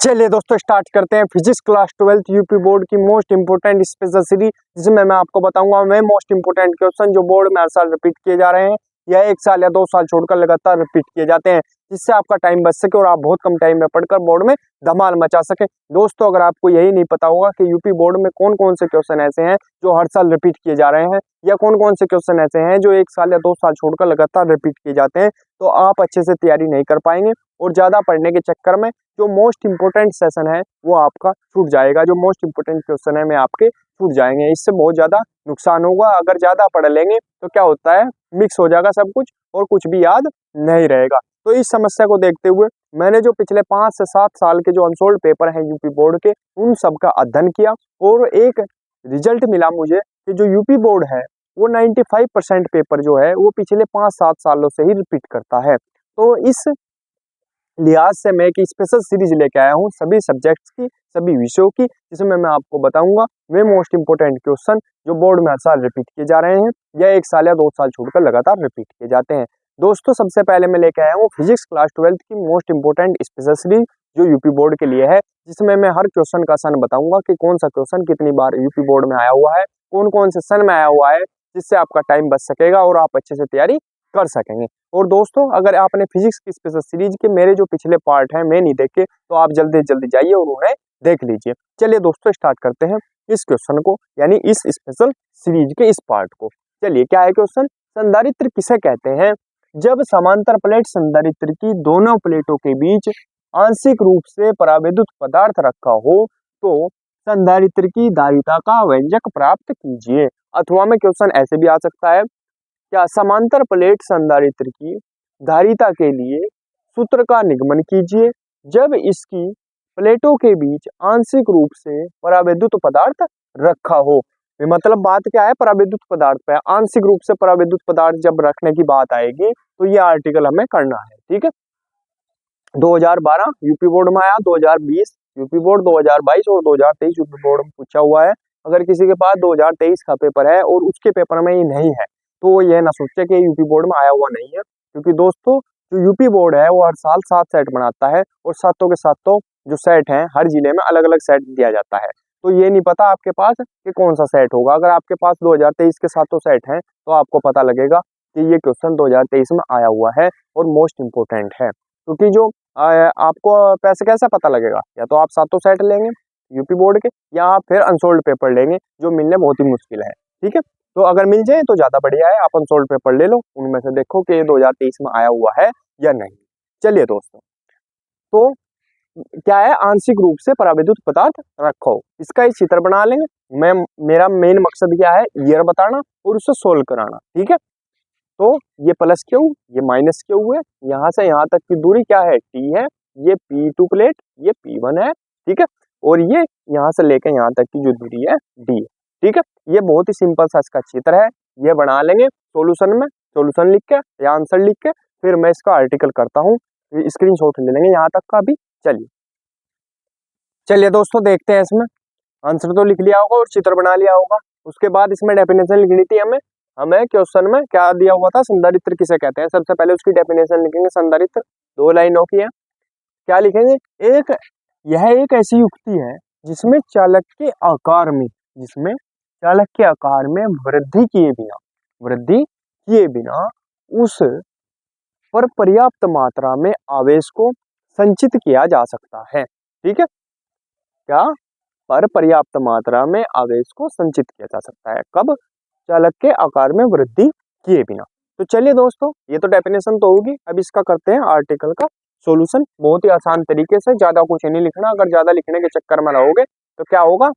चलिए दोस्तों स्टार्ट करते हैं physics class 12th UP board की मोस्ट इंपोर्टेंट स्पेशल सीरीज, जिसमें मैं आपको बताऊंगा वे मोस्ट इंपोर्टेंट क्वेश्चन जो बोर्ड में हर साल रिपीट किए जा रहे हैं या 1 साल या 2 साल छोड़कर लगातार रिपीट किए जाते हैं, जिससे आपका टाइम बच सके और आप बहुत कम टाइम में पढ़कर बोर्ड में धमाल मचा सके। दोस्तों अगर आपको यही नहीं पता होगा कि यूपी बोर्ड में कौन कौन से क्वेश्चन ऐसे हैं जो हर साल रिपीट किए जा रहे हैं या कौन कौन से क्वेश्चन ऐसे हैं जो 1 साल या 2 साल छोड़कर लगातार रिपीट किए जाते हैं, तो आप अच्छे से तैयारी नहीं कर पाएंगे और ज़्यादा पढ़ने के चक्कर में जो मोस्ट इंपोर्टेंट सेशन है वो आपका छूट जाएगा। जो मोस्ट इंपोर्टेंट क्वेश्चन है मैं आपके छूट जाएंगे, इससे बहुत ज़्यादा नुकसान होगा। अगर ज़्यादा पढ़ लेंगे तो क्या होता है, मिक्स हो जाएगा सब कुछ और कुछ भी याद नहीं रहेगा। तो इस समस्या को देखते हुए मैंने जो पिछले 5 से 7 साल के जो अनसोल्ड पेपर हैं यूपी बोर्ड के, उन सब का अध्ययन किया और एक रिजल्ट मिला मुझे कि जो यूपी बोर्ड है वो 95% पेपर जो है वो पिछले 5-7 सालों से ही रिपीट करता है। तो इस लिहाज से मैं एक स्पेशल सीरीज लेके आया हूँ सभी सब्जेक्ट्स की, सभी विषयों की, जिसमें मैं आपको बताऊंगा वे मोस्ट इंपोर्टेंट क्वेश्चन जो बोर्ड में हर साल रिपीट किए जा रहे हैं या 1 साल या 2 साल छोड़कर लगातार रिपीट किए जाते हैं। दोस्तों सबसे पहले मैं लेके आया हूँ फिजिक्स क्लास 12th की मोस्ट इंपोर्टेंट स्पेशल सीरीज जो यूपी बोर्ड के लिए है, जिसमें मैं हर क्वेश्चन का सन बताऊंगा कि कौन सा क्वेश्चन कितनी बार यूपी बोर्ड में आया हुआ है, कौन कौन से सन में आया हुआ है, जिससे आपका टाइम बच सकेगा और आप अच्छे से तैयारी कर सकेंगे। और दोस्तों अगर आपने फिजिक्स की स्पेशल सीरीज के मेरे जो पिछले पार्ट हैं मैं नहीं देखे तो आप जल्दी जल्दी जाइए और उन्हें देख लीजिए। चलिए दोस्तों स्टार्ट करते हैं इस क्वेश्चन को, यानी इस स्पेशल सीरीज के इस पार्ट को। चलिए क्या है क्वेश्चन, संधारित्र किसे कहते हैं? जब समांतर प्लेट संधारित्र की दोनों प्लेटों के बीच आंशिक रूप से परावैद्युत पदार्थ रखा हो तो संधारित्र की धारिता का व्यंजक प्राप्त कीजिए। अथवा में क्वेश्चन ऐसे भी आ सकता है, क्या समांतर प्लेट संधारित्र की धारिता के लिए सूत्र का निगमन कीजिए जब इसकी प्लेटों के बीच आंशिक रूप से परावैद्युत पदार्थ रखा हो। मतलब बात क्या है, परावैद्युत पदार्थ पे आंशिक रूप से परावैद्युत पदार्थ जब रखने की बात आएगी तो ये आर्टिकल हमें करना है। ठीक है, 2012 यूपी बोर्ड में आया, 2020 यूपी बोर्ड, 2022 और 2023 यूपी बोर्ड में पूछा हुआ है। अगर किसी के पास 2023 का पेपर है और उसके पेपर में ये नहीं है तो वो ये ना सोचे कि यूपी बोर्ड में आया हुआ नहीं है, क्योंकि दोस्तों जो यूपी बोर्ड है वो हर साल 7 सेट बनाता है और सातों के सातों जो सेट हैं हर जिले में अलग अलग सेट दिया जाता है। तो ये नहीं पता आपके पास कि कौन सा सेट होगा। अगर आपके पास 2023 के सातों सेट हैं तो आपको पता लगेगा कि ये क्वेश्चन 2023 में आया हुआ है और मोस्ट इंपोर्टेंट है। क्योंकि जो आपको पैसे कैसे पता लगेगा, या तो आप सातों सेट लेंगे यूपी बोर्ड के या आप फिर अनसोल्ड पेपर लेंगे जो मिलने बहुत ही मुश्किल है। ठीक है, तो अगर मिल जाए तो ज़्यादा बढ़िया है, आप अनसोल्ड पेपर ले लो, उनमें से देखो कि 2023 में आया हुआ है या नहीं। चलिए दोस्तों, तो क्या है, आंशिक रूप से परावैद्युत पदार्थ रखो, इसका एक चित्र बना लेंगे। मैं मेरा मेन मकसद क्या है, ईयर बताना और उससे सोल्व कराना। ठीक है, तो ये प्लस क्यू, ये माइनस क्यू है, यहाँ से यहाँ तक की दूरी क्या है, टी है, ये P2 प्लेट, ये P1 है। ठीक है, और ये यहाँ से लेकर यहाँ तक की जो दूरी है डी है। ठीक है, ये बहुत ही सिंपल सा इसका चित्र है, ये बना लेंगे सॉल्यूशन में, सॉल्यूशन लिख के या आंसर लिख के फिर मैं इसका आर्टिकल करता हूँ, स्क्रीनशॉट ले लेंगे यहाँ तक का भी। चलिए चलिए दोस्तों देखते हैं, इसमें आंसर तो लिख लिया होगा और चित्र बना लिया होगा। उसके बाद इसमें डेफिनेशन लिखनी थी हमें। हमें क्वेश्चन में क्या दिया हुआ था, संधारित्र किसे कहते हैं। सबसे पहले उसकी डेफिनेशन लिखेंगे, संधारित्र 2 लाइनों की है। क्या लिखेंगे, एक यह एक ऐसी युक्ति है जिसमें चालक के आकार में, जिसमें चालक के आकार में वृद्धि किए बिना उस पर पर्याप्त मात्रा में आवेश को संचित किया जा सकता है। ठीक है, क्या पर पर्याप्त मात्रा में आवेश को संचित किया जा सकता है, कब, चालक के आकार में वृद्धि किए बिना। तो चलिए दोस्तों, ये तो डेफिनेशन तो होगी, अब इसका करते हैं आर्टिकल का सॉल्यूशन। बहुत ही आसान तरीके से, ज्यादा कुछ नहीं लिखना। अगर ज्यादा लिखने के चक्कर में रहोगे तो क्या होगा,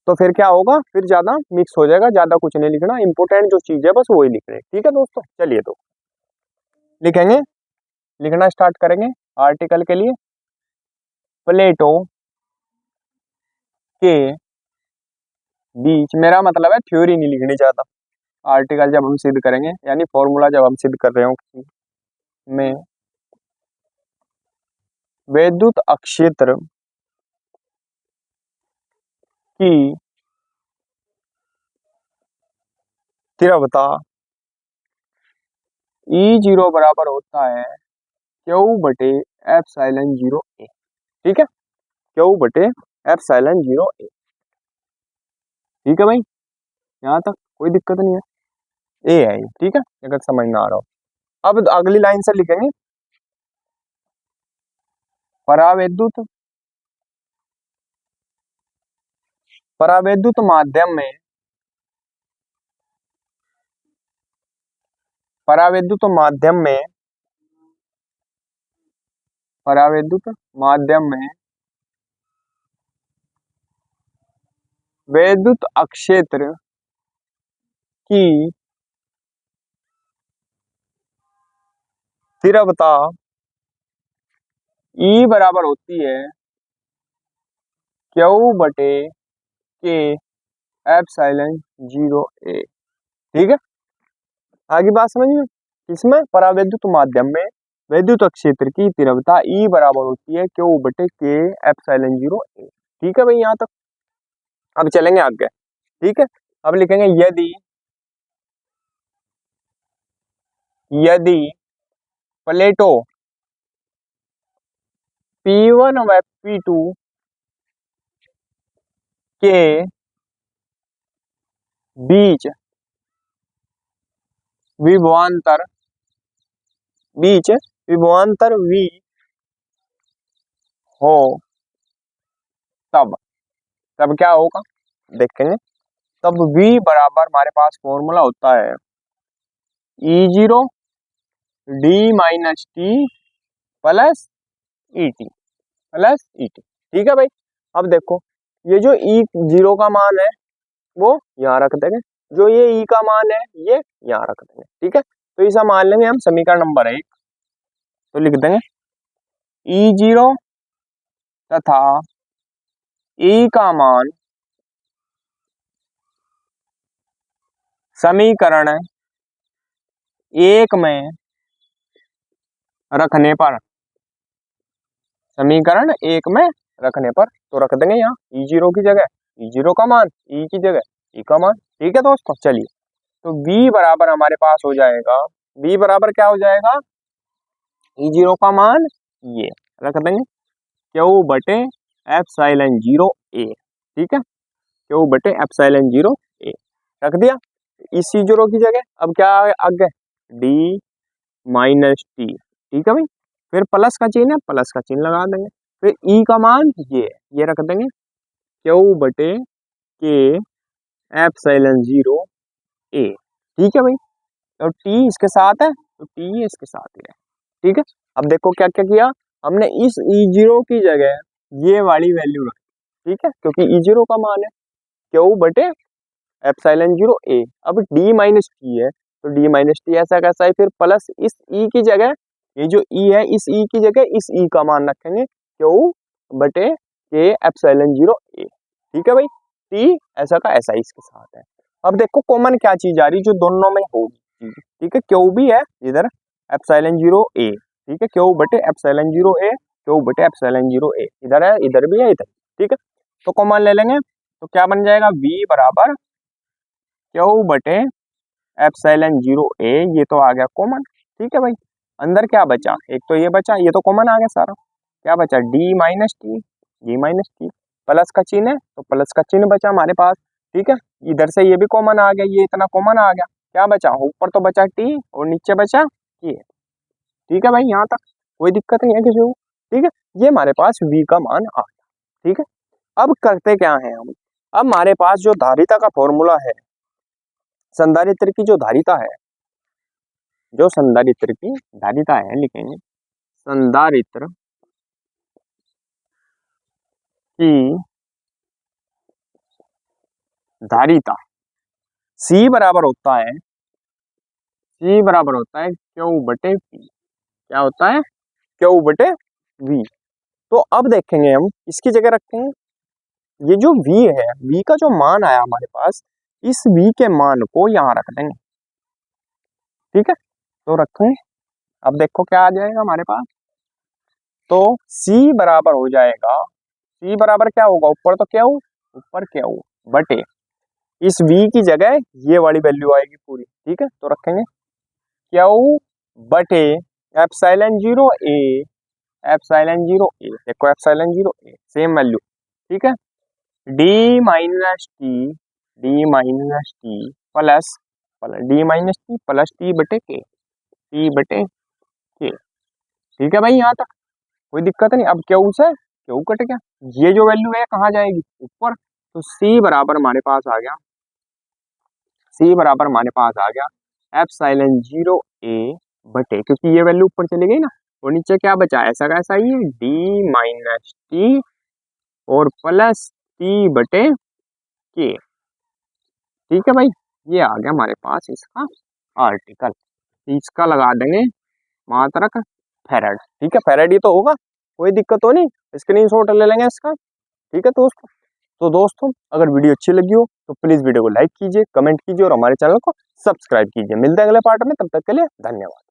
तो फिर क्या होगा, फिर ज्यादा मिक्स हो जाएगा। ज्यादा कुछ नहीं लिखना, इंपोर्टेंट जो चीज है बस वही लिख रहे हैं। ठीक है दोस्तों, चलिए तो लिखेंगे, लिखना स्टार्ट करेंगे आर्टिकल के लिए। प्लेटों के बीच, मेरा मतलब है थ्योरी नहीं लिखनी चाहता, आर्टिकल जब हम सिद्ध करेंगे यानी फॉर्मूला जब हम सिद्ध कर रहे हो किसी में वैद्युत अक्षेत्र की तीव्रता E0 बराबर होता है Q बटे एप्सिलॉन 0 ए। ठीक है, क्यू बटे एप्सिलॉन 0 ए। ठीक है भाई, यहाँ तक कोई दिक्कत नहीं है, ए है ये। ठीक है, अगर समझ में आ रहा हो। अब अगली लाइन से लिखेंगे परावैद्युत परावैद्युत माध्यम में परावैद्युत माध्यम में परावैद्युत माध्यम में वैद्युत अक्षेत्र की तीव्रता ई बराबर होती है क्यू बटे के एप्सिलॉन 0 ए। ठीक है, आगे बात समझ में। इसमें परावैद्युत माध्यम में वैद्युत क्षेत्र की तीव्रता ई बराबर होती है क्यू बटे के एप्सिलॉन 0 ए। ठीक है भाई, यहाँ तक। अब चलेंगे आगे। ठीक है, अब लिखेंगे यदि यदि प्लेटों P1 व P2 के बीच विभवांतर V हो, तब तब क्या होगा देखेंगे। तब V बराबर हमारे पास फॉर्मूला होता है E0 D minus T plus E t। ठीक है भाई, अब देखो ये जो E0 का मान है वो यहाँ रख देंगे, जो ये E का मान है ये यहाँ रख देंगे। ठीक है, तो इसे मान लेंगे हम समीकरण नंबर 1। तो लिख देंगे E0 तथा E का मान समीकरण 1 में रखने पर तो रख देंगे यहाँ E0 की जगह E0 का मान, E की जगह E का मान। ठीक है दोस्तों, चलिए तो V बराबर हमारे पास हो जाएगा, V बराबर क्या हो जाएगा, E0 का मान ये रख देंगे क्यू बटे एप्सिलॉन 0 ए। ठीक है, क्यू बटे एप्सिलॉन 0 ए रख दिया इस E0 की जगह। अब क्या आगे D माइनस टी। ठीक है भाई, फिर प्लस का चिन्ह है, प्लस का चिन्ह लगा देंगे। फिर E का मान ये रख देंगे क्यू बटे के एप्सिलॉन 0 ए। ठीक है भाई, तो T इसके साथ है तो T इसके साथ ही है। ठीक है, अब देखो क्या क्या किया हमने, इस E0 की जगह ये वाली वैल्यू रखी। ठीक है, क्योंकि E0 का मान है क्यू बटे एप्सिलॉन 0 ए। अब D माइनस टी है तो D माइनस टी ऐसा कैसा है, फिर प्लस इस E की जगह ये जो E है इस E की जगह इस E का मान रखेंगे क्यू बटे के एप्सिलॉन 0 ए। ठीक है भाई, T ऐसा का ऐसा इसके साथ है। अब देखो कॉमन क्या चीज आ रही जो दोनों में होगी। ठीक है, क्यू भी है इधर एप्सिलॉन 0 ए। ठीक है, क्यू बटे एप्सिलॉन 0 ए, क्यू बटे एप्सिलॉन 0 ए इधर है, इधर भी है, इधर। ठीक है, तो कॉमन ले लेंगे तो क्या बन जाएगा V बराबर क्यू बटे एप्सिलॉन 0 ए, ये तो आ गया कॉमन। ठीक है भाई, अंदर क्या बचा, एक तो ये बचा, ये तो कॉमन आ गया सारा। क्या बचा D माइनस टी प्लस का चिन्ह है तो प्लस का चिन्ह बचा हमारे पास। ठीक है, इधर से ये भी कॉमन आ गया, ये इतना कॉमन आ गया। क्या बचा, ऊपर तो बचा T और नीचे बचा ये। ठीक है भाई, यहाँ तक कोई दिक्कत नहीं है किसी को। ठीक है, ये हमारे पास V का मान आ गया। ठीक है, अब करते क्या है हम, अब हमारे पास जो धारिता का फॉर्मूला है, संधारित्र की जो धारिता है, जो संधारित्र की धारिता है लिखेंगे संधारित्र की धारिता C बराबर होता है क्यू बटे V। क्या होता है, क्यू बटे V। तो अब देखेंगे हम इसकी जगह रखेंगे ये जो V है, V का जो मान आया हमारे पास, इस V के मान को यहाँ रख देंगे। ठीक है, तो रखें, अब देखो क्या आ जाएगा हमारे पास, तो C बराबर हो जाएगा, C बराबर क्या होगा, ऊपर क्यू बटे इस V की जगह ये वाली वैल्यू आएगी पूरी। ठीक है, तो रखेंगे क्यू बटे एप्सिलॉन 0 ए एप्सिलॉन 0 ए, देखो एप्सिलॉन 0 ए सेम वैल्यू, ठीक है। D minus T plus D minus T plus T बटे के, ठीक है भाई, यहाँ तक कोई दिक्कत नहीं। अब क्यू कट गया, ये जो वैल्यू है कहाँ जाएगी, ऊपर, तो सी बराबर हमारे पास आ गया, एप्सिलॉन 0 ए बटे, क्योंकि ये वैल्यू ऊपर चली गई ना, और नीचे क्या बचा, ऐसा का ऐसा ही है, डी माइनस टी और प्लस टी बटे के, ठीक है भाई। ये आ गया हमारे पास इसका आर्टिकल, इसका लगा देंगे मात्रक फेराड, ठीक है। फेराड ही तो होगा, कोई दिक्कत तो नहीं, स्क्रीनशॉट ले लेंगे इसका, ठीक है दोस्तों। तो दोस्तों अगर वीडियो अच्छी लगी हो तो प्लीज वीडियो को लाइक कीजिए, कमेंट कीजिए और हमारे चैनल को सब्सक्राइब कीजिए। मिलते हैं अगले पार्ट में, तब तक के लिए धन्यवाद।